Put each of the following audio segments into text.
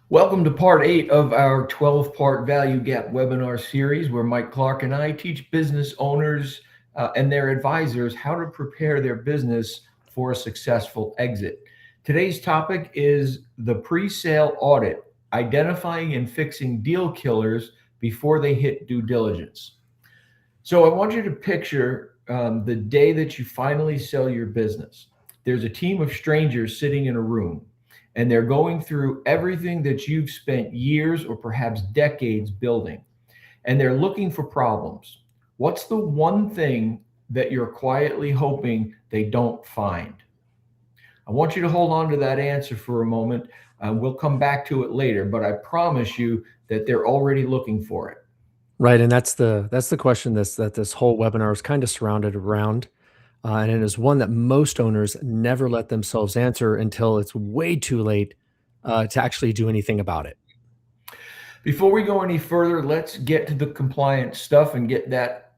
Welcome to part 8 of our 12-part Value Gap webinar series, where Mike Clark and I teach business owners and their advisors how to prepare their business for a successful exit. Today's topic is the pre-sale audit, identifying and fixing deal killers before they hit due diligence. So I want you to picture the day that you finally sell your business. There's a team of strangers sitting in a room, and they're going through everything that you've spent years or perhaps decades building, and they're looking for problems. What's the one thing that you're quietly hoping they don't find? I want you to hold on to that answer for a moment. We'll come back to it later, but I promise you that they're already looking for it. Right, and that's the question that this whole webinar is kind of surrounded around, and it is one that most owners never let themselves answer until it's way too late to actually do anything about it. Before we go any further, let's get to the compliance stuff and get that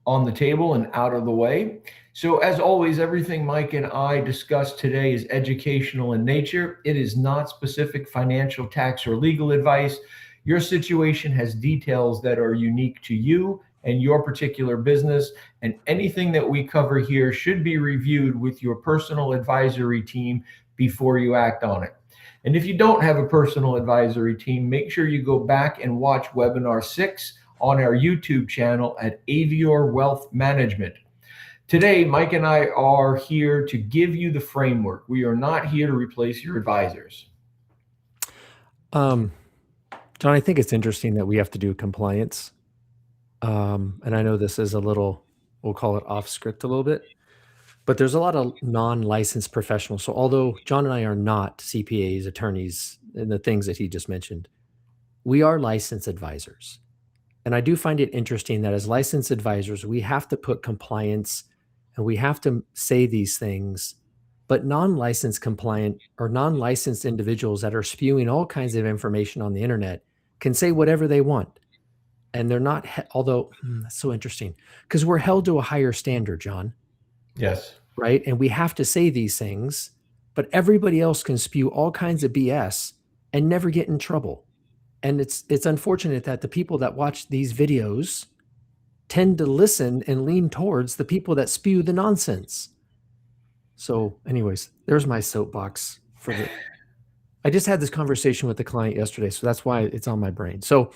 on the table and out of the way. So, as always, everything Mike and I discuss today is educational in nature. It is not specific financial, tax, or legal advice. Your situation has details that are unique to you and your particular business, and anything that we cover here should be reviewed with your personal advisory team before you act on it. And if you don't have a personal advisory team, make sure you go back and watch webinar 6 on our YouTube channel at Avior Wealth Management. Today, Mike and I are here to give you the framework. We are not here to replace your advisors. John, I think it's interesting that we have to do compliance, and I know this is a little, we'll call it off script a little bit, but there's a lot of non-licensed professionals. So although John and I are not CPAs, attorneys, and the things that he just mentioned, we are licensed advisors. And I do find it interesting that as licensed advisors, we have to put compliance and we have to say these things, but non-licensed compliant or non-licensed individuals that are spewing all kinds of information on the internet can say whatever they want. And they're not, although that's so interesting because we're held to a higher standard, John. Yes. Right? And we have to say these things, but everybody else can spew all kinds of BS and never get in trouble. And it's unfortunate that the people that watch these videos tend to listen and lean towards the people that spew the nonsense. So, anyways, there's my soapbox for the. I just had this conversation with the client yesterday, so that's why it's on my brain. So,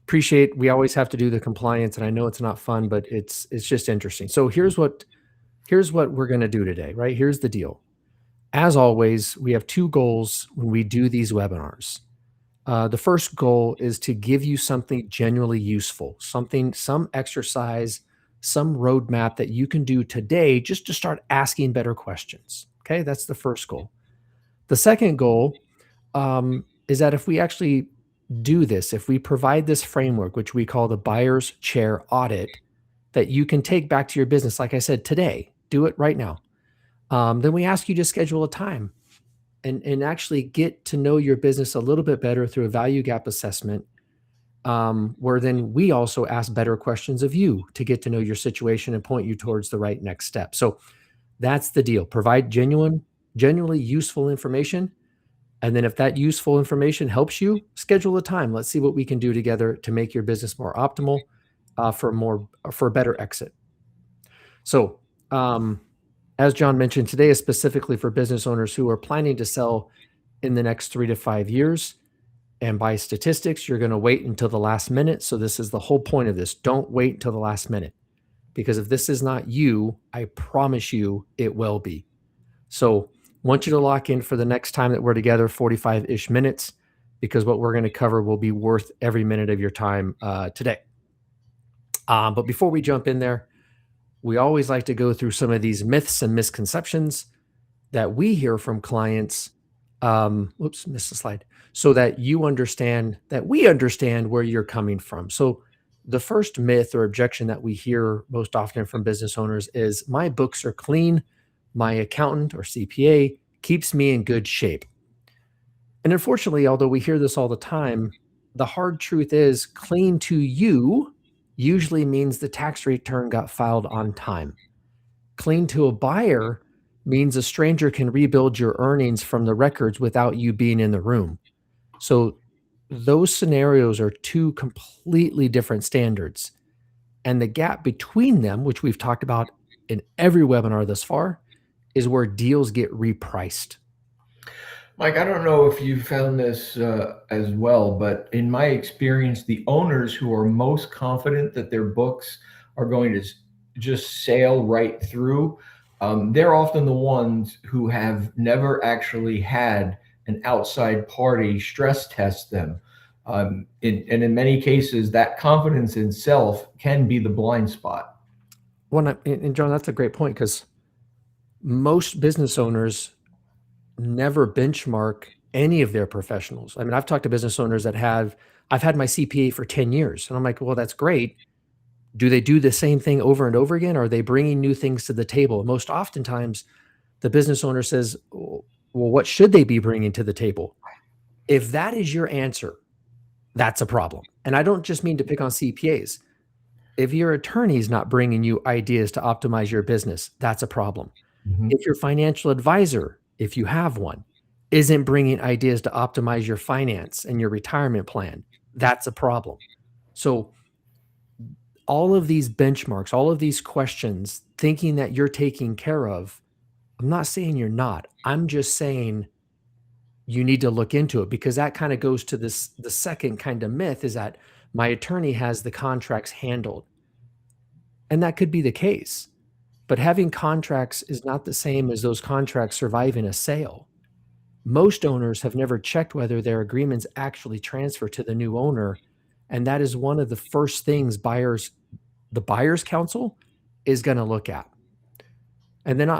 appreciate. We always have to do the compliance, and I know it's not fun, but it's just interesting. So here's what we're going to do today. Right, here's the deal. As always, we have two goals when we do these webinars. The first goal is to give you something genuinely useful, some exercise, some roadmap that you can do today just to start asking better questions. Okay, that's the first goal. The second goal is that if we actually do this, if we provide this framework, which we call the buyer's chair audit, that you can take back to your business, like I said, today, do it right now. Then we ask you to schedule a time and actually get to know your business a little bit better through a value gap assessment, where then we also ask better questions of you to get to know your situation and point you towards the right next step. So that's the deal. Provide genuinely useful information. And then if that useful information helps you, schedule a time. Let's see what we can do together to make your business more optimal for a better exit. So, as John mentioned, today is specifically for business owners who are planning to sell in the next 3 to 5 years. And by statistics, you're going to wait until the last minute. So this is the whole point of this. Don't wait until the last minute, because if this is not you, I promise you it will be. So I want you to lock in for the next time that we're together, 45-ish minutes, because what we're going to cover will be worth every minute of your time today. But before we jump in there, we always like to go through some of these myths and misconceptions that we hear from clients. Whoops, missed the slide. So that we understand where you're coming from. So the first myth or objection that we hear most often from business owners is, my books are clean. My accountant or CPA keeps me in good shape. And unfortunately, although we hear this all the time, the hard truth is clean to you usually means the tax return got filed on time. Clean to a buyer means a stranger can rebuild your earnings from the records without you being in the room. So those scenarios are two completely different standards. And the gap between them, which we've talked about in every webinar thus far, is where deals get repriced. Mike, I don't know if you found this as well, but in my experience, the owners who are most confident that their books are going to just sail right through, they're often the ones who have never actually had an outside party stress test them. And in many cases, that confidence in self can be the blind spot. And John, that's a great point, because most business owners never benchmark any of their professionals. I mean, I've talked to business owners that I've had my CPA for 10 years. And I'm like, well, that's great. Do they do the same thing over and over again? Or are they bringing new things to the table? Most oftentimes, the business owner says, well, what should they be bringing to the table? If that is your answer, that's a problem. And I don't just mean to pick on CPAs. If your attorney is not bringing you ideas to optimize your business, that's a problem. Mhm. If your financial advisor, if you have one, isn't bringing ideas to optimize your finance and your retirement plan, that's a problem. So all of these benchmarks, all of these questions, thinking that you're taking care of, I'm not saying you're not. I'm just saying you need to look into it, because that kind of goes to this the second kind of myth, is that my attorney has the contracts handled. And that could be the case. But having contracts is not the same as those contracts surviving a sale. Most owners have never checked whether their agreements actually transfer to the new owner. And that is one of the first things the buyer's council is going to look at. And then,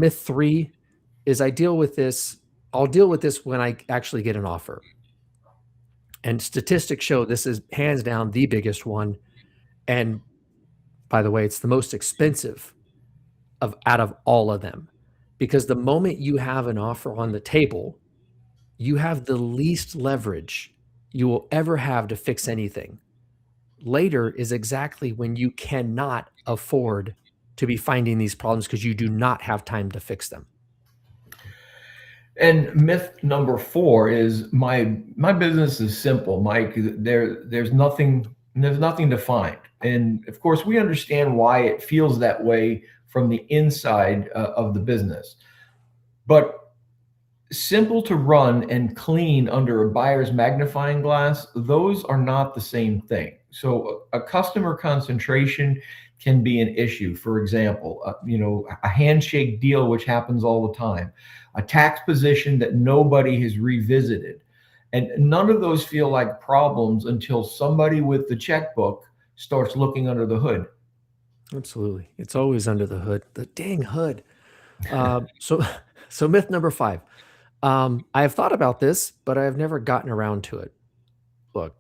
myth 3 is I'll deal with this when I actually get an offer. And statistics show this is hands down the biggest one. And by the way, it's the most expensive out of all of them, because the moment you have an offer on the table, you have the least leverage you will ever have to fix anything. Later is exactly when you cannot afford to be finding these problems, because you do not have time to fix them. And myth number 4 is my business is simple, Mike. There's nothing to find. And of course, we understand why it feels that way from the inside of the business. But simple to run and clean under a buyer's magnifying glass, those are not the same thing. So a customer concentration can be an issue. For example, a handshake deal, which happens all the time, a tax position that nobody has revisited. And none of those feel like problems until somebody with the checkbook starts looking under the hood. Absolutely. It's always under the hood, the dang hood. So myth number 5. I have thought about this, but I have never gotten around to it. Look,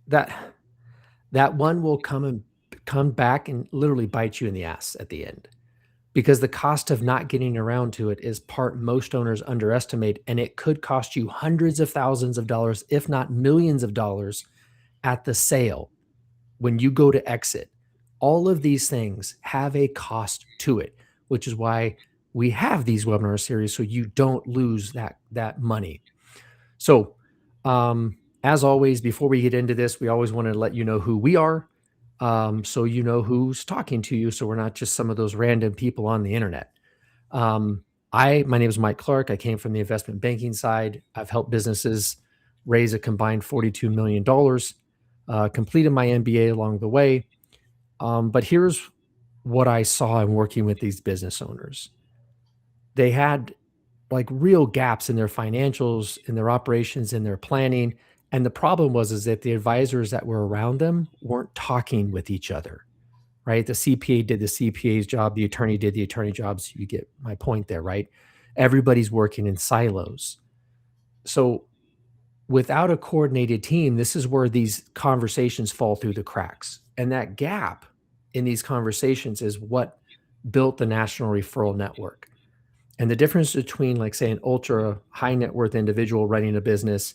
that one will come back and literally bite you in the ass at the end, because the cost of not getting around to it is part most owners underestimate, and it could cost you hundreds of thousands of dollars, if not millions of dollars, at the sale when you go to exit. All of these things have a cost to it, which is why we have these webinar series, so you don't lose that money. So, as always, before we get into this, we always want to let you know who we are, so you know who's talking to you, so we're not just some of those random people on the internet. My name is Mike Clark. I came from the investment banking side. I've helped businesses raise a combined $42 million, completed my MBA along the way. But here's what I saw in working with these business owners. They had like real gaps in their financials, in their operations, in their planning. And the problem is that the advisors that were around them weren't talking with each other, right? The CPA did the CPA's job. The attorney did the attorney job. So you get my point there, right? Everybody's working in silos. So without a coordinated team, this is where these conversations fall through the cracks. And that gap in these conversations is what built the national referral network. And the difference between, like, say, an ultra high net worth individual running a business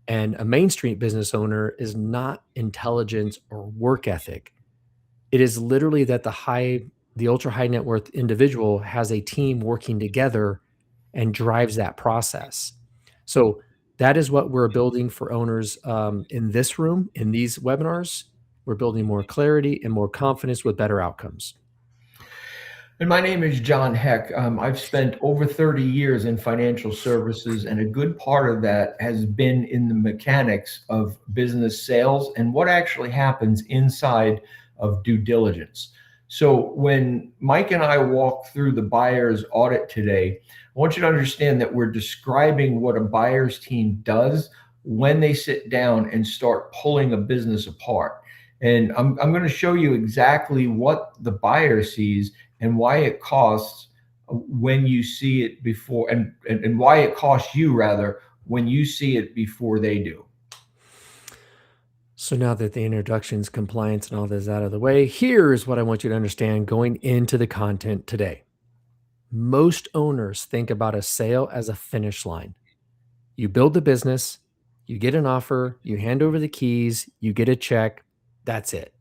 and a Main Street business owner is not intelligence or work ethic. It is literally that the high the ultra high net worth individual has a team working together and drives that process. So that is what we're building for owners in this room, in these webinars. We're building more clarity and more confidence with better outcomes. And my name is John Heck. I've spent over 30 years in financial services, and a good part of that has been in the mechanics of business sales and what actually happens inside of due diligence. So when Mike and I walk through the buyer's audit today, I want you to understand that we're describing what a buyer's team does when they sit down and start pulling a business apart. And I'm going to show you exactly what the buyer sees and why it costs when you see it before, and why it costs you rather when you see it before they do. So now that the introductions, compliance, and all this out of the way, here's what I want you to understand going into the content today. Most owners think about a sale as a finish line. You build the business, you get an offer, you hand over the keys, you get a check, that's it.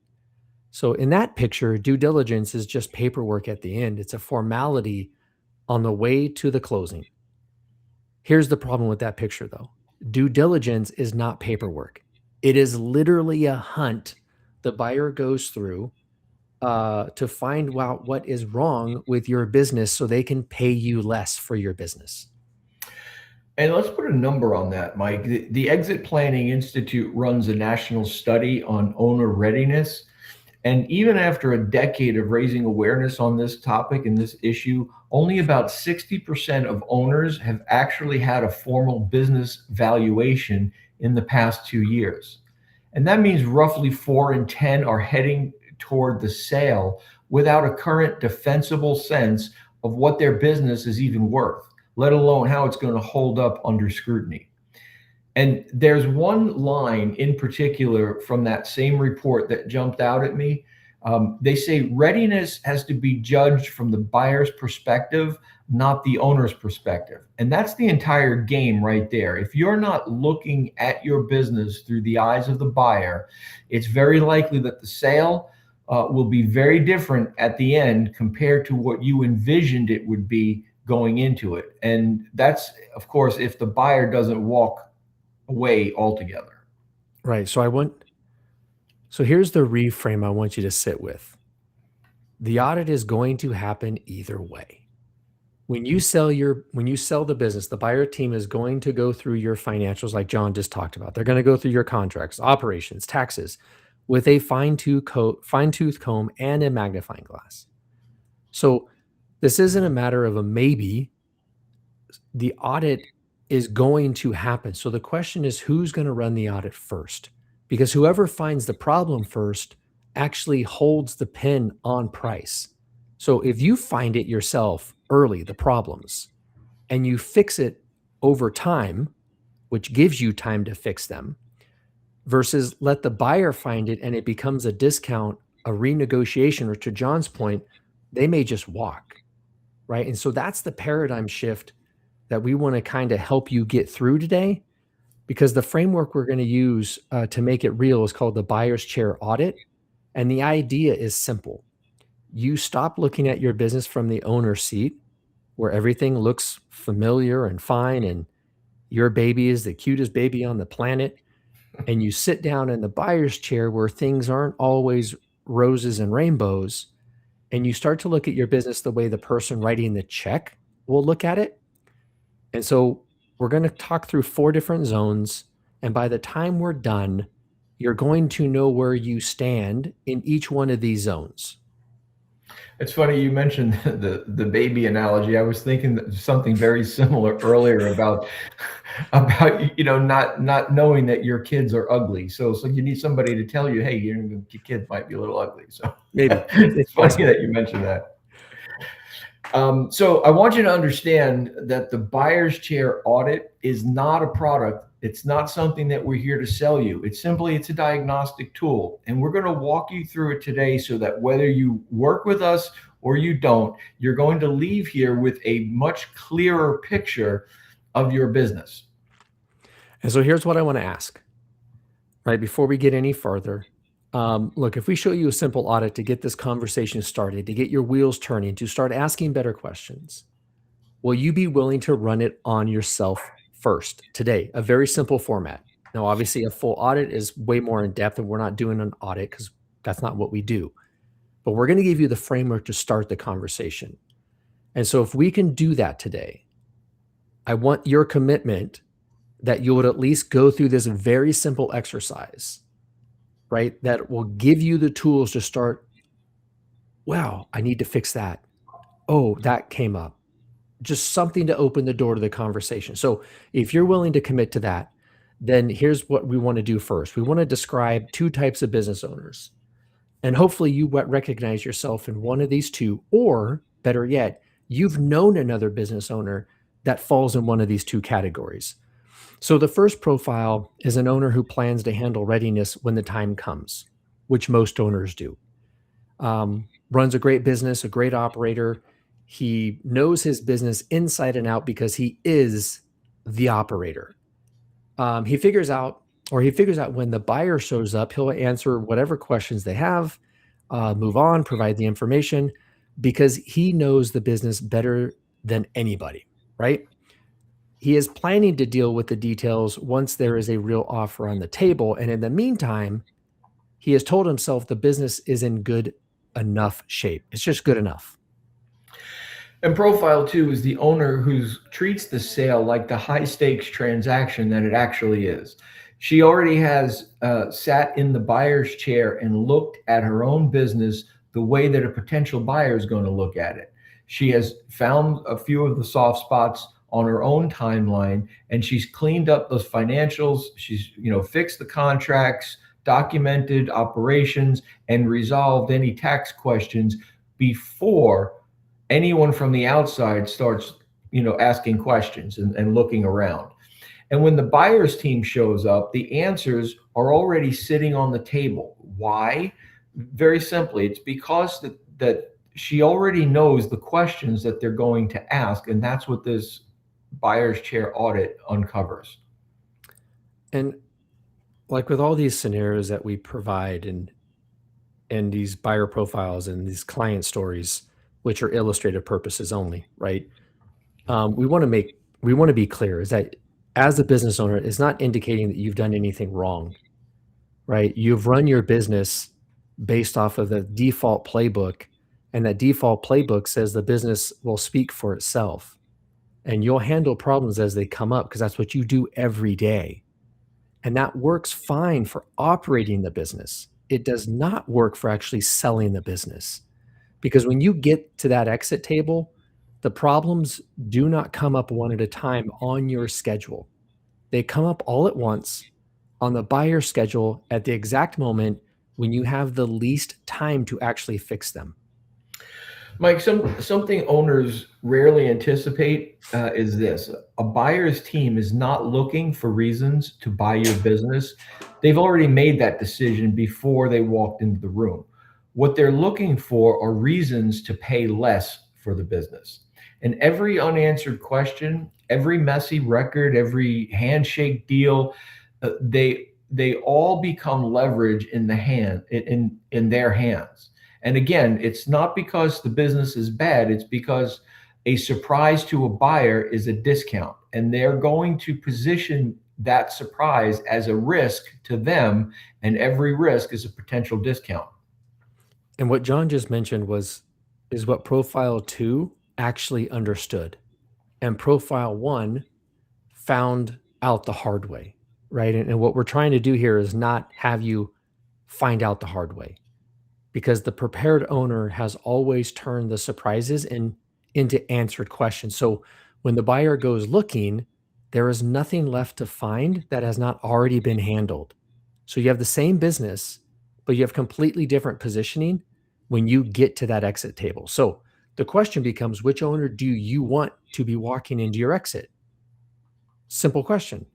So in that picture, due diligence is just paperwork at the end. It's a formality on the way to the closing. Here's the problem with that picture, though. Due diligence is not paperwork. It is literally a hunt the buyer goes through to find out what is wrong with your business so they can pay you less for your business. And let's put a number on that, Mike. The Exit Planning Institute runs a national study on owner readiness. And even after a decade of raising awareness on this topic and this issue, only about 60% of owners have actually had a formal business valuation in the past 2 years. And that means roughly 4 in 10 are heading toward the sale without a current defensible sense of what their business is even worth, let alone how it's going to hold up under scrutiny. And there's one line in particular from that same report that jumped out at me. They say readiness has to be judged from the buyer's perspective, not the owner's perspective. And that's the entire game right there. If you're not looking at your business through the eyes of the buyer, it's very likely that the sale will be very different at the end compared to what you envisioned it would be going into it. And that's, of course, if the buyer doesn't walk away altogether. Right. So here's the reframe I want you to sit with. The audit is going to happen either way. When you sell the business, the buyer team is going to go through your financials like John just talked about. They're going to go through your contracts, operations, taxes with a fine-tooth comb and a magnifying glass. So this isn't a matter of a maybe. The audit is going to happen. So the question is, who's going to run the audit first? Because whoever finds the problem first actually holds the pen on price. So if you find it yourself early, the problems, and you fix it over time, which gives you time to fix them, versus let the buyer find it and it becomes a discount, a renegotiation, or to John's point, they may just walk, right? And so that's the paradigm shift that we want to kind of help you get through today, because the framework we're going to use to make it real is called the buyer's chair audit. And the idea is simple. You stop looking at your business from the owner's seat where everything looks familiar and fine and your baby is the cutest baby on the planet. And you sit down in the buyer's chair where things aren't always roses and rainbows. And you start to look at your business the way the person writing the check will look at it. And so we're going to talk through 4 different zones. And by the time we're done, you're going to know where you stand in each one of these zones. It's funny you mentioned the baby analogy. I was thinking something very similar earlier about not knowing that your kids are ugly. So you need somebody to tell you, hey, your kid might be a little ugly. So maybe it's funny that you mentioned that. So I want you to understand that the buyer's chair audit is not a product. It's not something that we're here to sell you. It's a diagnostic tool. And we're going to walk you through it today so that whether you work with us or you don't, you're going to leave here with a much clearer picture of your business. And so here's what I want to ask, right? Before we get any further, Look, if we show you a simple audit to get this conversation started, to get your wheels turning, to start asking better questions, will you be willing to run it on yourself first today? A very simple format. Now, obviously, a full audit is way more in depth, and we're not doing an audit because that's not what we do. But we're going to give you the framework to start the conversation. And so, if we can do that today, I want your commitment that you would at least go through this very simple exercise, right? That will give you the tools to start. Wow, I need to fix that. Oh, that came up. Just something to open the door to the conversation. So if you're willing to commit to that, then here's what we want to do first. We want to describe two types of business owners. And hopefully you recognize yourself in one of these two, or better yet, you've known another business owner that falls in one of these two categories. So the first profile is an owner who plans to handle readiness when the time comes, which most owners do. Runs a great business, a great operator. He knows his business inside and out because he is the operator. He figures out when the buyer shows up, he'll answer whatever questions they have, move on, provide the information, because he knows the business better than anybody, right? He is planning to deal with the details once there is a real offer on the table. And in the meantime, he has told himself the business is in good enough shape. It's just good enough. And profile two is the owner who treats the sale like the high stakes transaction that it actually is. She already has sat in the buyer's chair and looked at her own business the way that a potential buyer is going to look at it. She has found a few of the soft spots on her own timeline, and she's cleaned up those financials. She's, fixed the contracts, documented operations, and resolved any tax questions before anyone from the outside starts, asking questions and looking around. And when the buyer's team shows up, the answers are already sitting on the table. Why? Very simply, it's because that she already knows the questions that they're going to ask, and that's what this buyer's chair audit uncovers. And like with all these scenarios that we provide and these buyer profiles and these client stories, which are illustrative purposes only, right? We want to be clear is that as a business owner, it's not indicating that you've done anything wrong, right? You've run your business based off of the default playbook, and that default playbook says the business will speak for itself, and you'll handle problems as they come up because that's what you do every day. And that works fine for operating the business. It does not work for actually selling the business. Because when you get to that exit table, the problems do not come up one at a time on your schedule. They come up all at once on the buyer schedule at the exact moment when you have the least time to actually fix them. Mike, something owners rarely anticipate is this. A buyer's team is not looking for reasons to buy your business. They've already made that decision before they walked into the room. What they're looking for are reasons to pay less for the business. And every unanswered question, every messy record, every handshake deal, they all become leverage in their hands. And again, it's not because the business is bad, it's because a surprise to a buyer is a discount. And they're going to position that surprise as a risk to them, and every risk is a potential discount. And what John just mentioned is what profile 2 actually understood. And profile 1 found out the hard way, right? And what we're trying to do here is not have you find out the hard way, because the prepared owner has always turned the surprises into answered questions. So when the buyer goes looking, there is nothing left to find that has not already been handled. So you have the same business, but you have completely different positioning when you get to that exit table. So the question becomes, which owner do you want to be walking into your exit? Simple question.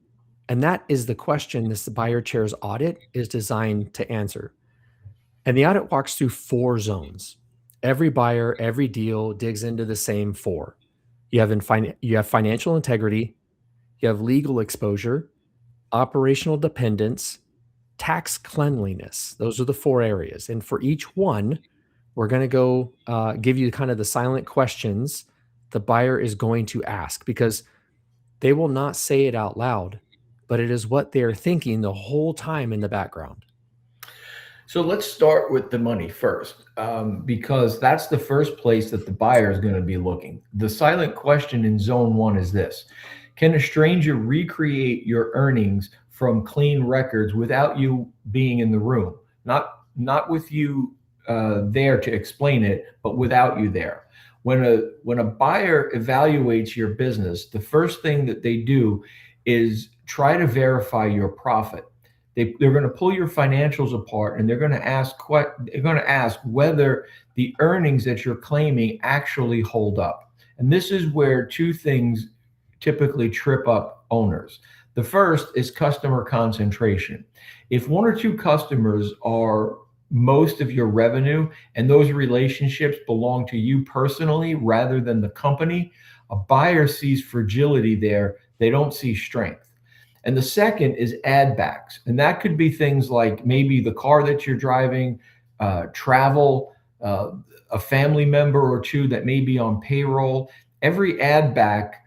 And that is the question this buyer chair's audit is designed to answer. And the audit walks through 4 zones. Every buyer, every deal digs into the same 4. You have financial integrity, you have legal exposure, operational dependence, tax cleanliness. Those are the 4 areas. And for each one, we're going to go give you kind of the silent questions the buyer is going to ask, because they will not say it out loud, but it is what they're thinking the whole time in the background. So let's start with the money first, because that's the first place that the buyer is going to be looking. The silent question in zone 1 is this: can a stranger recreate your earnings from clean records without you being in the room? Not with you there to explain it, but without you there. When a buyer evaluates your business, the first thing that they do is try to verify your profit. They're going to pull your financials apart, and they're going to ask whether the earnings that you're claiming actually hold up. And this is where 2 things typically trip up owners. The first is customer concentration. If 1 or 2 customers are most of your revenue, and those relationships belong to you personally rather than the company, a buyer sees fragility there. They don't see strength. And the second is add backs. And that could be things like maybe the car that you're driving, travel, a family member or 2 that may be on payroll. Every add back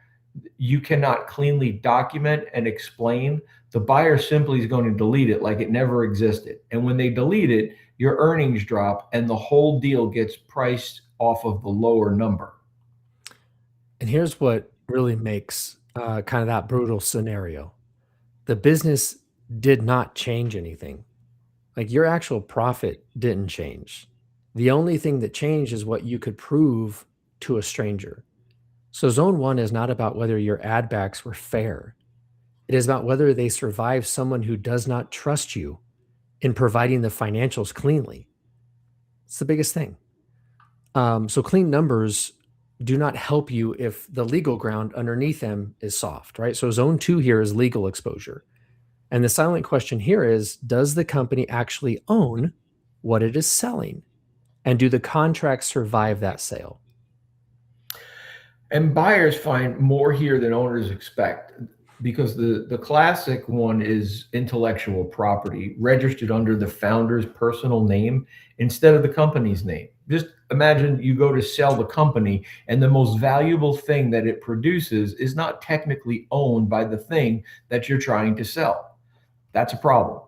you cannot cleanly document and explain. The buyer simply is going to delete it like it never existed. And when they delete it, your earnings drop and the whole deal gets priced off of the lower number. And here's what really makes kind of that brutal scenario. The business did not change anything. Like, your actual profit didn't change. The only thing that changed is what you could prove to a stranger. So zone 1 is not about whether your ad backs were fair. It is about whether they survive someone who does not trust you in providing the financials cleanly. It's the biggest thing. So clean numbers do not help you if the legal ground underneath them is soft, right? So zone 2 here is legal exposure. And the silent question here is, does the company actually own what it is selling? And do the contracts survive that sale? And buyers find more here than owners expect, because the classic one is intellectual property registered under the founder's personal name instead of the company's name. Just imagine you go to sell the company, and the most valuable thing that it produces is not technically owned by the thing that you're trying to sell. That's a problem.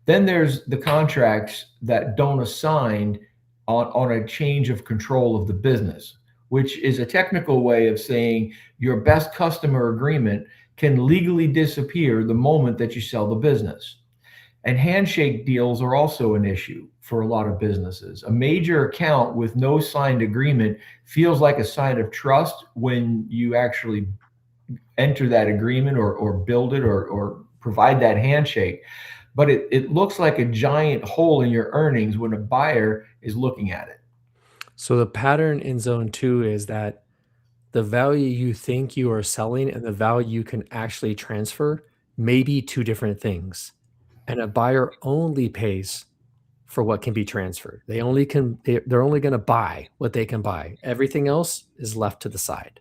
Then there's the contracts that don't assign on a change of control of the business, which is a technical way of saying your best customer agreement can legally disappear the moment that you sell the business. And handshake deals are also an issue for a lot of businesses. A major account with no signed agreement feels like a sign of trust when you actually enter that agreement or build it or provide that handshake. But it looks like a giant hole in your earnings when a buyer is looking at it. So the pattern in zone 2 is that the value you think you are selling and the value you can actually transfer may be 2 different things. And a buyer only pays for what can be transferred. They're only going to buy what they can buy. Everything else is left to the side.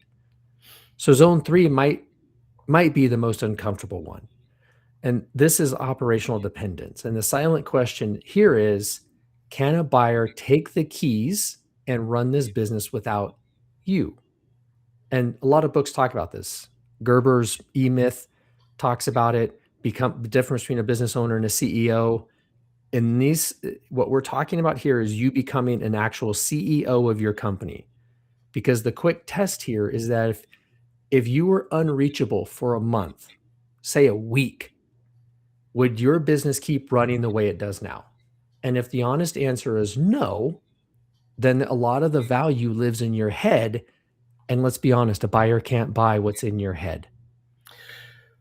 So zone 3 might be the most uncomfortable one. And this is operational dependence. And the silent question here is, can a buyer take the keys and run this business without you? And a lot of books talk about this. Gerber's E-Myth talks about it, become the difference between a business owner and a CEO. And what we're talking about here is you becoming an actual CEO of your company. Because the quick test here is that if you were unreachable for a month, say a week, would your business keep running the way it does now? And if the honest answer is no, then a lot of the value lives in your head. And let's be honest, a buyer can't buy what's in your head.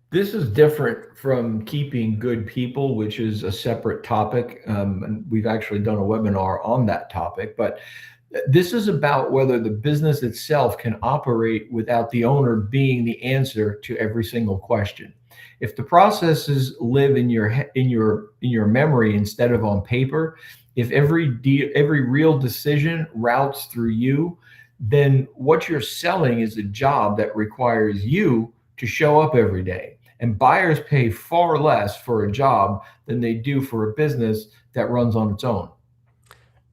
This is different from keeping good people, which is a separate topic. And we've actually done a webinar on that topic. But this is about whether the business itself can operate without the owner being the answer to every single question. If the processes live in your memory instead of on paper, if every real decision routes through you, then what you're selling is a job that requires you to show up every day. And buyers pay far less for a job than they do for a business that runs on its own.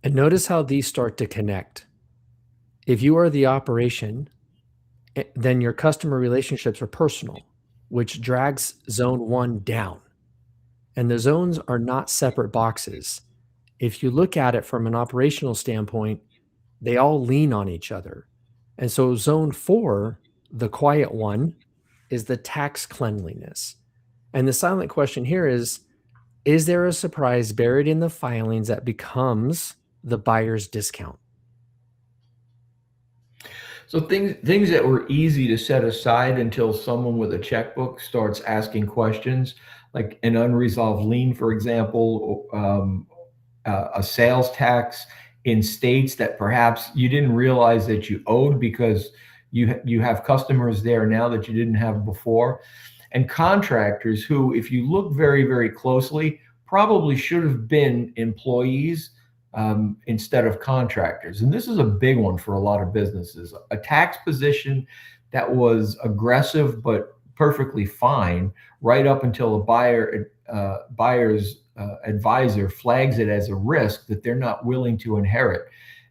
And notice how these start to connect. If you are the operation, then your customer relationships are personal, which drags zone one down. And the zones are not separate boxes. If you look at it from an operational standpoint, they all lean on each other. And so zone four, the quiet one, is the tax cleanliness. And the silent question here is there a surprise buried in the filings that becomes the buyer's discount? So things that were easy to set aside until someone with a checkbook starts asking questions, like an unresolved lien, for example, a sales tax in states that perhaps you didn't realize that you owed because you have customers there now that you didn't have before, and contractors who, if you look very, very closely, probably should have been employees instead of contractors. And this is a big one for a lot of businesses. A tax position that was aggressive but perfectly fine right up until a buyer's advisor flags it as a risk that they're not willing to inherit.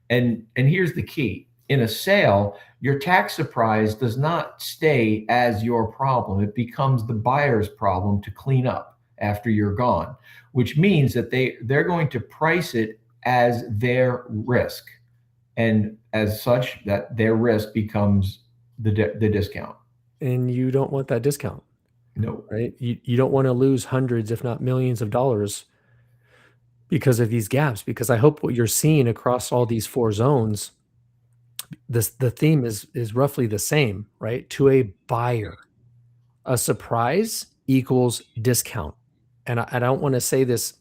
And here's the key. In a sale, your tax surprise does not stay as your problem. It becomes the buyer's problem to clean up after you're gone, which means that they're going to price it as their risk. And as such, that their risk becomes the discount. And you don't want that discount. No. Right? You don't want to lose hundreds, if not millions of dollars because of these gaps. Because I hope what you're seeing across all these four zones, the theme is roughly the same, right? To a buyer, a surprise equals discount. And I don't want to say this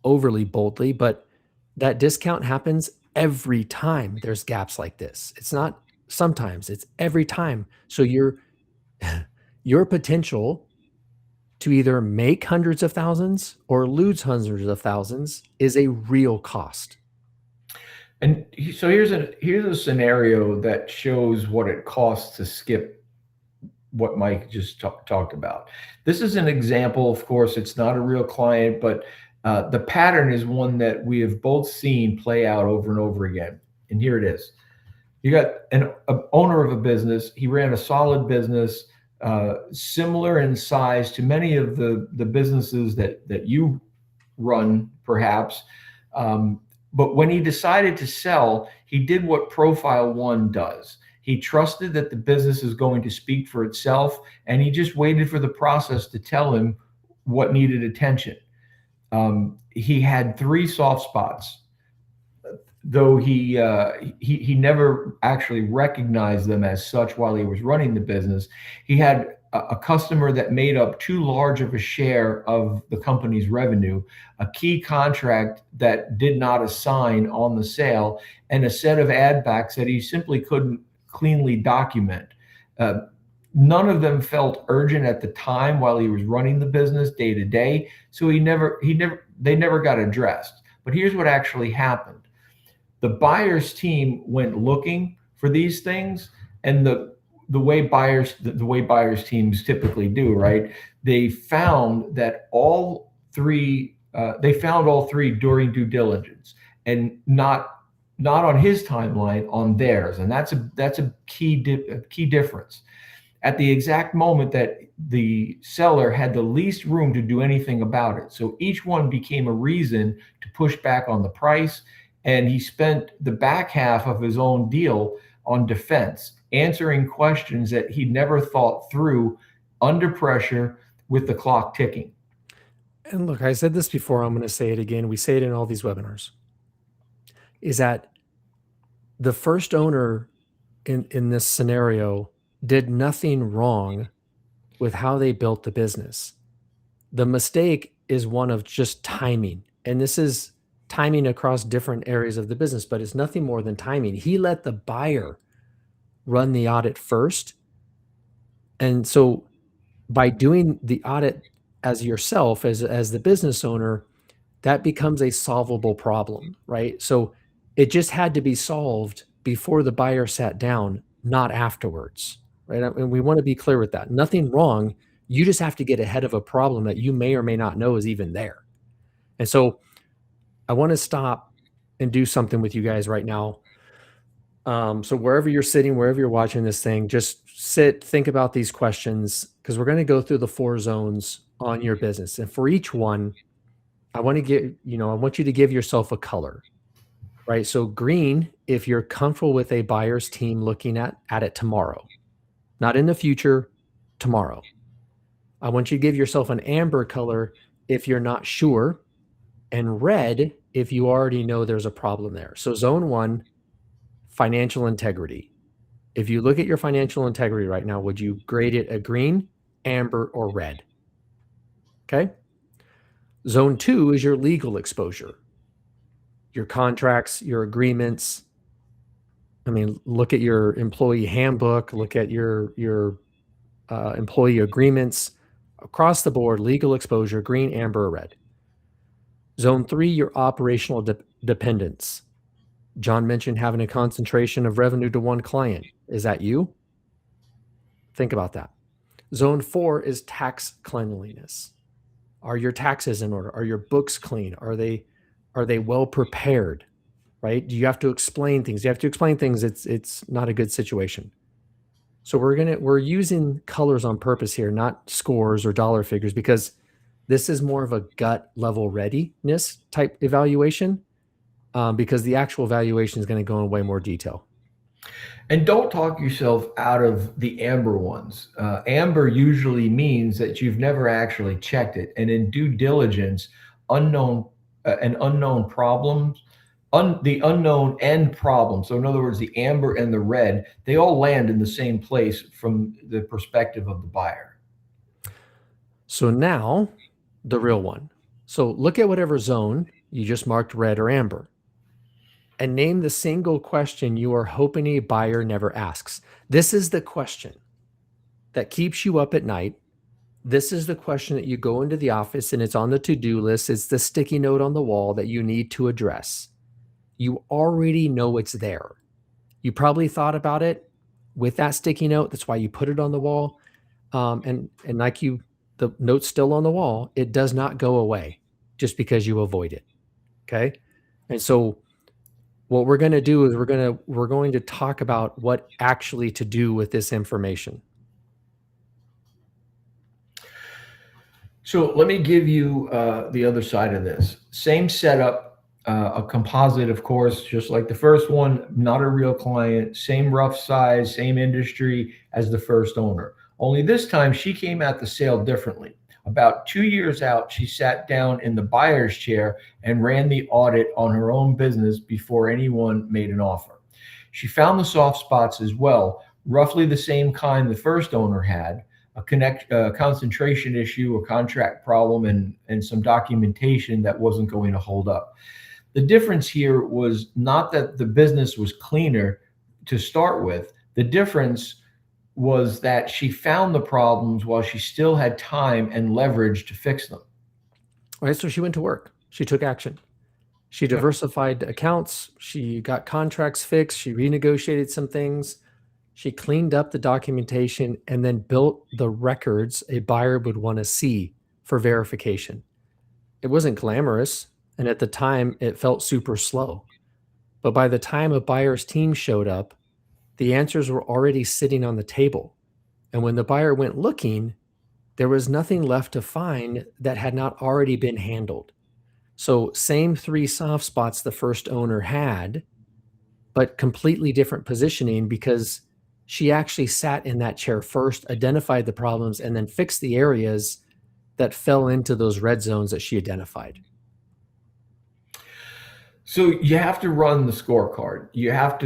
overly boldly, but that discount happens every time there's gaps like this. It's not sometimes, it's every time. So your potential to either make hundreds of thousands or lose hundreds of thousands is a real cost. And so here's a scenario that shows what it costs to skip what Mike just talked about. This is an example. Of course, it's not a real client, but the pattern is one that we have both seen play out over and over again. And here it is. You got an owner of a business. He ran a solid business, similar in size to many of the businesses that you run, perhaps. But when he decided to sell, he did what Profile One does. He trusted that the business is going to speak for itself, and he just waited for the process to tell him what needed attention. He had 3 soft spots, though he never actually recognized them as such while he was running the business. He had a customer that made up too large of a share of the company's revenue, a key contract that did not assign on the sale, and a set of add backs that he simply couldn't cleanly document. None of them felt urgent at the time while he was running the business day to day, so they never got addressed. But here's what actually happened. The buyer's team went looking for these things, and the way buyers teams typically do, right? They found that all three during due diligence, and not on his timeline, on theirs, and that's a key difference. At the exact moment that the seller had the least room to do anything about it. So each one became a reason to push back on the price, and he spent the back half of his own deal on defense, answering questions that he never thought through under pressure with the clock ticking. And look, I said this before, I'm going to say it again. We say it in all these webinars, is that the first owner in this scenario did nothing wrong with how they built the business. The mistake is one of just timing. And this is timing across different areas of the business, but it's nothing more than timing. He let the buyer run the audit first. And so by doing the audit as yourself, as the business owner, that becomes a solvable problem, right? So it just had to be solved before the buyer sat down, not afterwards, right? And we want to be clear with that. Nothing wrong You just have to get ahead of a problem that you may or may not know is even there. And so I want to stop and do something with you guys right now. So wherever you're sitting, wherever you're watching this thing, just sit, think about these questions, because we're going to go through the 4 zones on your business. And for each one, I want you to give yourself a color, right? So green, if you're comfortable with a buyer's team looking at it tomorrow, not in the future, tomorrow. I want you to give yourself an amber color if you're not sure, and red if you already know there's a problem there. So zone 1, financial integrity. If you look at your financial integrity right now, would you grade it a green, amber, or red? Okay. Zone 2 is your legal exposure, your contracts, your agreements. I mean, look at your employee handbook, look at your employee agreements across the board, legal exposure, green, amber, or red. Zone 3, your operational dependence. John mentioned having a concentration of revenue to one client. Is that you? Think about that. Zone 4 is tax cleanliness. Are your taxes in order? Are your books clean? Are they well prepared? Right? Do you have to explain things? You have to explain things. It's not a good situation. So we're using colors on purpose here, not scores or dollar figures, because this is more of a gut level readiness type evaluation, because the actual evaluation is going to go in way more detail. And don't talk yourself out of the amber ones. Amber usually means that you've never actually checked it. And in due diligence, unknown problems, the unknown and problem. So in other words, the amber and the red, they all land in the same place from the perspective of the buyer. So now the real one. So look at whatever zone you just marked red or amber, and name the single question you are hoping a buyer never asks. This is the question that keeps you up at night. This is the question that you go into the office and it's on the to-do list. It's the sticky note on the wall that you need to address. You already know it's there. You probably thought about it with that sticky note. That's why you put it on the wall. And like the note's still on the wall. It does not go away just because you avoid it. Okay. And so what we're going to do is we're going to talk about what actually to do with this information. So let me give you the other side of this. Same setup, a composite, of course, just like the first one, not a real client, same rough size, same industry as the first owner. Only this time she came at the sale differently. About 2 years out, she sat down in the buyer's chair and ran the audit on her own business before anyone made an offer. She found the soft spots as well, roughly the same kind the first owner had, a concentration issue, a contract problem, and some documentation that wasn't going to hold up. The difference here was not that the business was cleaner to start with. The difference was that she found the problems while she still had time and leverage to fix them. All right, so she went to work. She took action. She diversified accounts. She got contracts fixed. She renegotiated some things. She cleaned up the documentation and then built the records a buyer would want to see for verification. It wasn't glamorous, and at the time, it felt super slow. But by the time a buyer's team showed up, the answers were already sitting on the table. And when the buyer went looking, there was nothing left to find that had not already been handled. So same 3 soft spots the first owner had, but completely different positioning, because she actually sat in that chair first, identified the problems, and then fixed the areas that fell into those red zones that she identified. So you have to run the scorecard. You have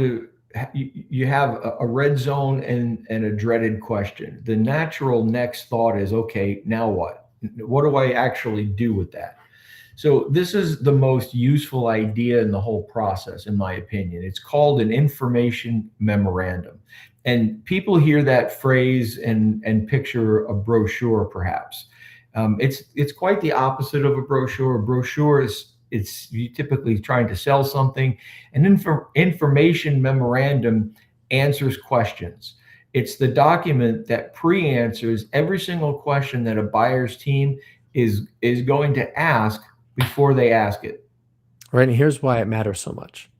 a red zone and a dreaded question. The natural next thought is, okay, now what? What do I actually do with that? So this is the most useful idea in the whole process, in my opinion. It's called an information memorandum. And people hear that phrase and picture a brochure, perhaps. It's quite the opposite of a brochure. A brochure is you typically trying to sell something. An information memorandum answers questions. It's the document that pre-answers every single question that a buyer's team is going to ask before they ask it. Right. And here's why it matters so much.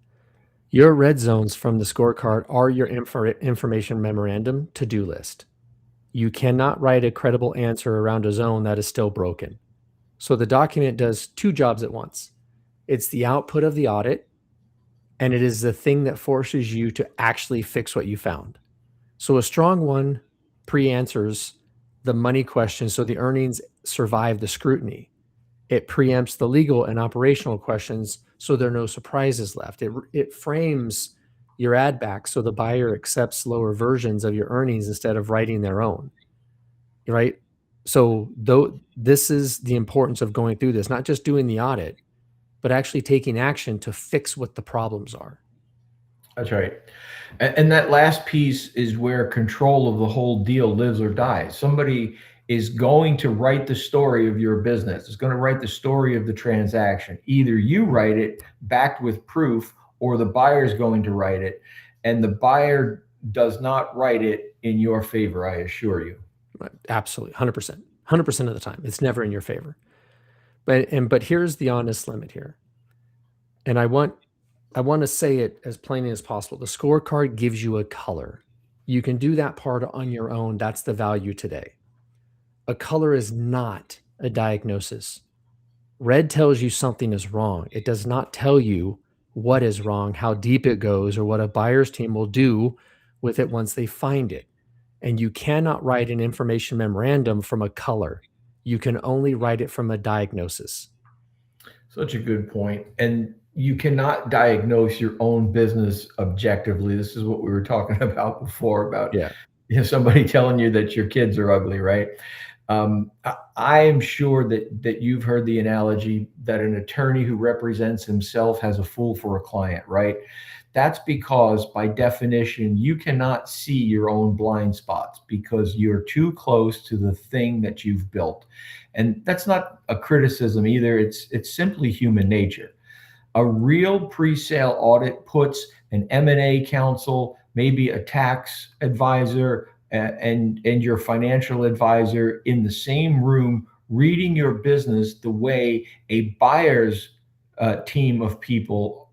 Your red zones from the scorecard are your information memorandum to-do list. You cannot write a credible answer around a zone that is still broken. So the document does two jobs at once. It's the output of the audit, and it is the thing that forces you to actually fix what you found. So a strong one pre-answers the money question so the earnings survive the scrutiny. It preempts the legal and operational questions so there are no surprises left. It frames your add back so the buyer accepts lower versions of your earnings instead of writing their own, right? So though this is the importance of going through this, not just doing the audit, but actually taking action to fix what the problems are. That's right. And that last piece is where control of the whole deal lives or dies. Somebody is going to write the story of your business. It's going to write the story of the transaction. Either you write it backed with proof, or the buyer is going to write it. And the buyer does not write it in your favor, I assure you. Absolutely, 100%. 100% of the time. It's never in your favor. But here's the honest limit here. And I want to say it as plainly as possible. The scorecard gives you a color. You can do that part on your own. That's the value today. A color is not a diagnosis. Red tells you something is wrong. It does not tell you what is wrong, how deep it goes, or what a buyer's team will do with it once they find it. And you cannot write an information memorandum from a color. You can only write it from a diagnosis. Such a good point. And you cannot diagnose your own business objectively. This is what we were talking about before about Yeah. somebody telling you that your kids are ugly, right? I am sure that you've heard the analogy that an attorney who represents himself has a fool for a client, right? That's because by definition, you cannot see your own blind spots because you're too close to the thing that you've built. And that's not a criticism either. It's simply human nature. A real pre-sale audit puts an M&A counsel, maybe a tax advisor, and your financial advisor in the same room reading your business the way a buyer's team of people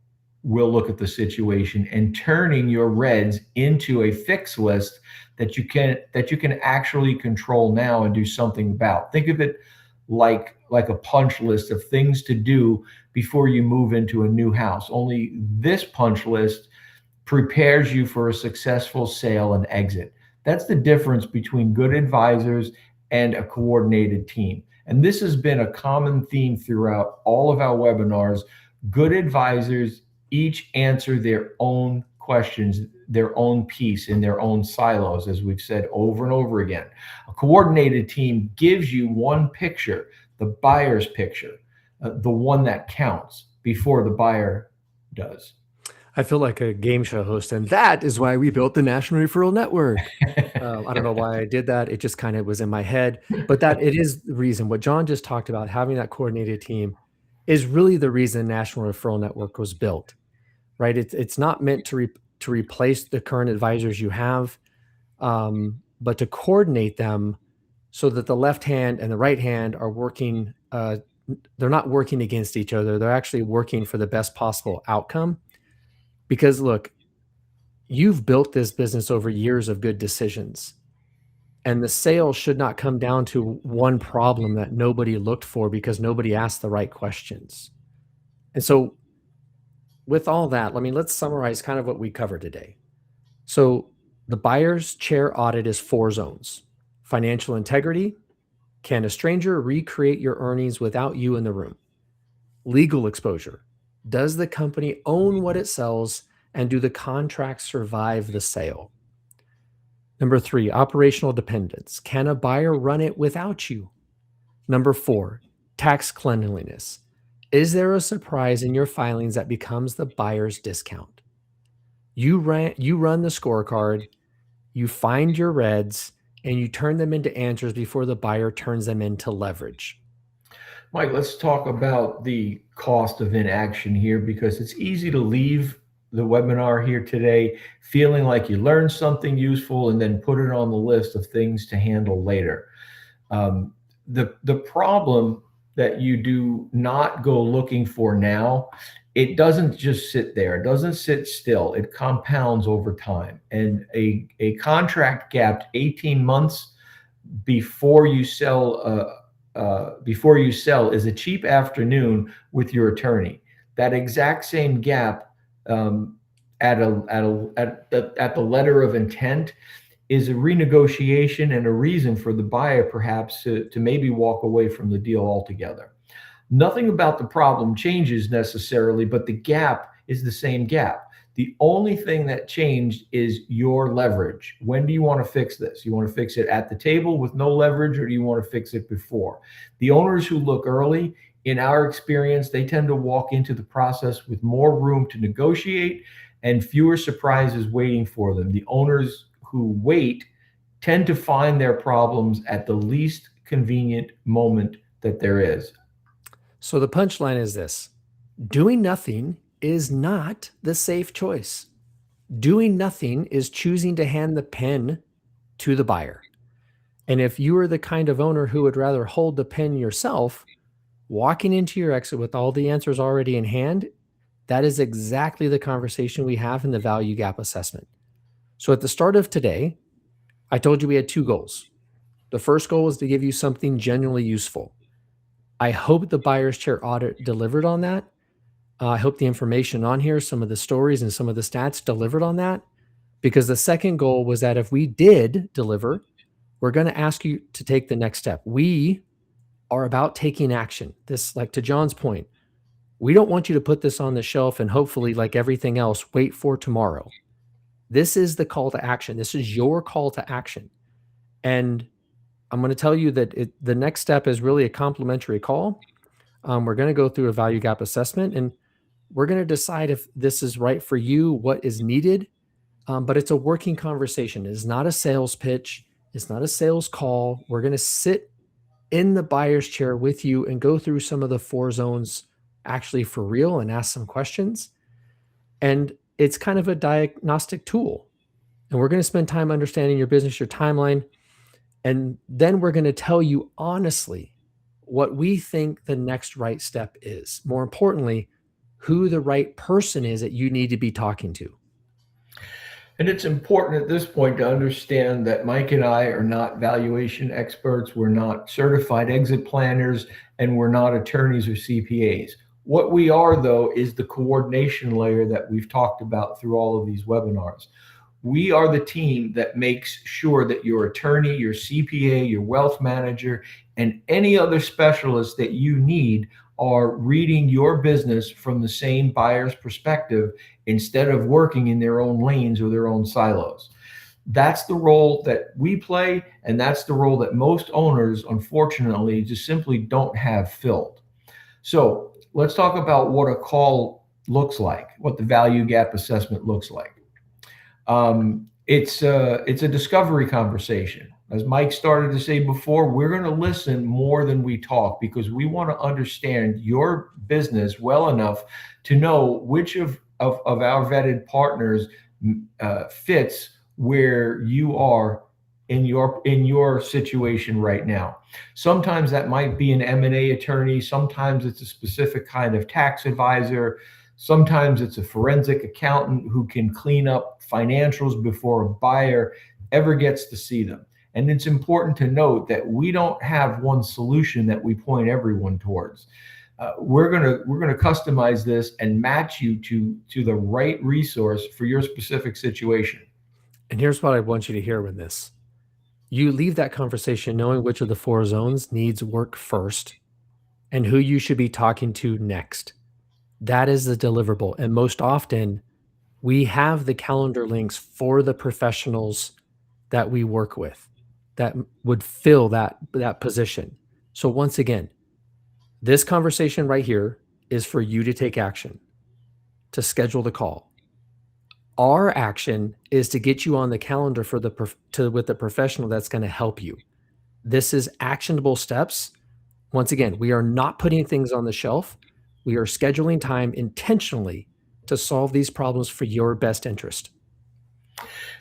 will look at the situation, and turning your reds into a fix list that you can actually control now and do something about. Think of it like a punch list of things to do before you move into a new house. Only this punch list prepares you for a successful sale and exit. That's the difference between good advisors and a coordinated team. And this has been a common theme throughout all of our webinars. Good advisors each answer their own questions, their own piece in their own silos, as we've said over and over again. A coordinated team gives you one picture, the buyer's picture, the one that counts before the buyer does. I feel like a game show host, and that is why we built the National Referral Network. I don't know why I did that. It just kind of was in my head, but that it is the reason. What John just talked about, having that coordinated team, is really the reason National Referral Network was built, right? It's not meant to replace the current advisors you have, but to coordinate them so that the left hand and the right hand are working. They're not working against each other. They're actually working for the best possible outcome. Because look, you've built this business over years of good decisions, and the sale should not come down to one problem that nobody looked for because nobody asked the right questions. And so with all that, let's summarize kind of what we covered today. So the buyer's chair audit is 4 zones. Financial integrity. Can a stranger recreate your earnings without you in the room? Legal exposure. Does the company own what it sells, and do the contracts survive the sale? Number 3, operational dependence. Can a buyer run it without you? Number 4, tax cleanliness. Is there a surprise in your filings that becomes the buyer's discount? You run the scorecard, you find your reds, and you turn them into answers before the buyer turns them into leverage. Mike, let's talk about the cost of inaction here, because it's easy to leave the webinar here today feeling like you learned something useful and then put it on the list of things to handle later. The problem that you do not go looking for now, it doesn't just sit there. It doesn't sit still. It compounds over time. And a contract gapped 18 months before you sell is a cheap afternoon with your attorney. That exact same gap at the letter of intent is a renegotiation and a reason for the buyer perhaps to maybe walk away from the deal altogether. Nothing about the problem changes necessarily, but the gap is the same gap. The only thing that changed is your leverage. When do you want to fix this? You want to fix it at the table with no leverage, or do you want to fix it before? The owners who look early, in our experience, they tend to walk into the process with more room to negotiate and fewer surprises waiting for them. The owners who wait tend to find their problems at the least convenient moment that there is. So the punchline is this: doing nothing is not the safe choice. Doing nothing is choosing to hand the pen to the buyer. And if you are the kind of owner who would rather hold the pen yourself, walking into your exit with all the answers already in hand, that is exactly the conversation we have in the value gap assessment. So at the start of today, I told you we had two goals. The first goal was to give you something genuinely useful. I hope the buyer's chair audit delivered on that. I hope the information on here, some of the stories and some of the stats delivered on that, because the second goal was that if we did deliver, we're going to ask you to take the next step. We are about taking action. This, like to John's point, we don't want you to put this on the shelf and hopefully, like everything else, wait for tomorrow. This is the call to action. This is your call to action. And I'm going to tell you that the next step is really a complimentary call. We're going to go through a value gap assessment, and we're going to decide if this is right for you, what is needed. But it's a working conversation. It's not a sales pitch. It's not a sales call. We're going to sit in the buyer's chair with you and go through some of the 4 zones actually for real and ask some questions. And it's kind of a diagnostic tool. And we're going to spend time understanding your business, your timeline. And then we're going to tell you honestly what we think the next right step is. More importantly, who the right person is that you need to be talking to. And it's important at this point to understand that Mike and I are not valuation experts. We're not certified exit planners, and we're not attorneys or CPAs. What we are, though, is the coordination layer that we've talked about through all of these webinars. We are the team that makes sure that your attorney, your CPA, your wealth manager, and any other specialist that you need are reading your business from the same buyer's perspective instead of working in their own lanes or their own silos. That's the role that we play, and that's the role that most owners, unfortunately, just simply don't have filled. So let's talk about what a call looks like, what the value gap assessment looks like. It's a discovery conversation. As Mike started to say before, we're going to listen more than we talk because we want to understand your business well enough to know which of our vetted partners fits where you are in your situation right now. Sometimes that might be an M&A attorney. Sometimes it's a specific kind of tax advisor. Sometimes it's a forensic accountant who can clean up financials before a buyer ever gets to see them. And it's important to note that we don't have one solution that we point everyone towards. We're gonna customize this and match you to the right resource for your specific situation. And here's what I want you to hear with this. You leave that conversation knowing which of the 4 zones needs work first and who you should be talking to next. That is the deliverable. And most often, we have the calendar links for the professionals that we work with that would fill that position. So once again, this conversation right here is for you to take action, to schedule the call. Our action is to get you on the calendar for with the professional that's going to help you. This is actionable steps. Once again, we are not putting things on the shelf. We are scheduling time intentionally to solve these problems for your best interest.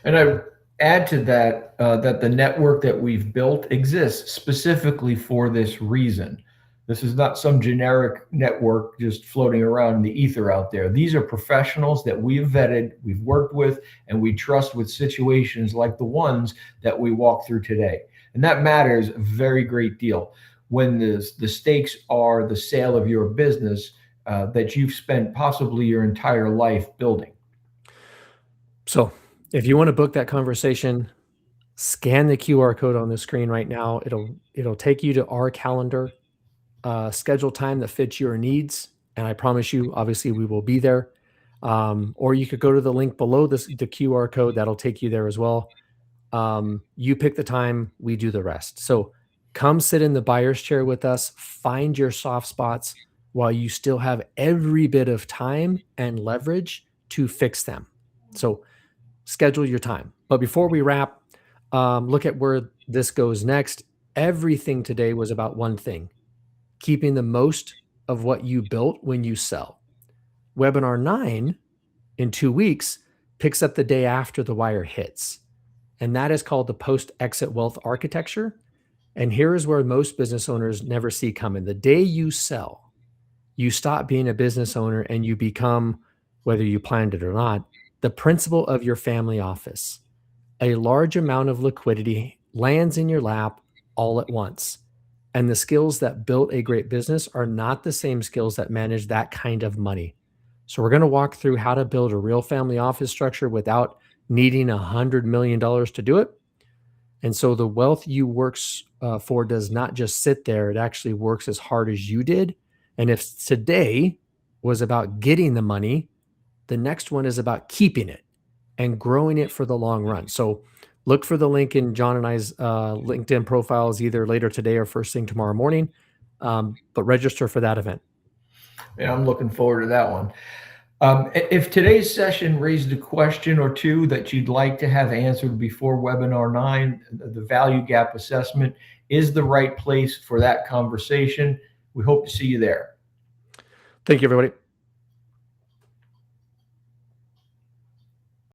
And I add to that that the network that we've built exists specifically for this reason. This is not some generic network just floating around in the ether out there. These are professionals that we've vetted, we've worked with, and we trust with situations like the ones that we walk through today. And that matters a very great deal when the stakes are the sale of your business that you've spent possibly your entire life building. So if you want to book that conversation, scan the QR code on the screen right now. It'll take you to our calendar, schedule time that fits your needs, and I promise you, obviously, we will be there. Or you could go to the link below the QR code. That'll take you there as well. You pick the time, we do the rest. So come sit in the buyer's chair with us, find your soft spots while you still have every bit of time and leverage to fix them. So schedule your time. But before we wrap, look at where this goes next. Everything today was about one thing: keeping the most of what you built when you sell. Webinar 9 in 2 weeks picks up the day after the wire hits. And that is called the post-exit wealth architecture. And here is where most business owners never see coming. The day you sell, you stop being a business owner and you become, whether you planned it or not, the principal of your family office. A large amount of liquidity lands in your lap all at once. And the skills that built a great business are not the same skills that manage that kind of money. So we're going to walk through how to build a real family office structure without needing $100 million to do it. And so the wealth you work for does not just sit there. It actually works as hard as you did. And if today was about getting the money, the next one is about keeping it and growing it for the long run. So look for the link in John and I's LinkedIn profiles either later today or first thing tomorrow morning. But register for that event. Yeah, I'm looking forward to that one. If today's session raised a question or two that you'd like to have answered before webinar 9, the value gap assessment is the right place for that conversation. We hope to see you there. Thank you, everybody.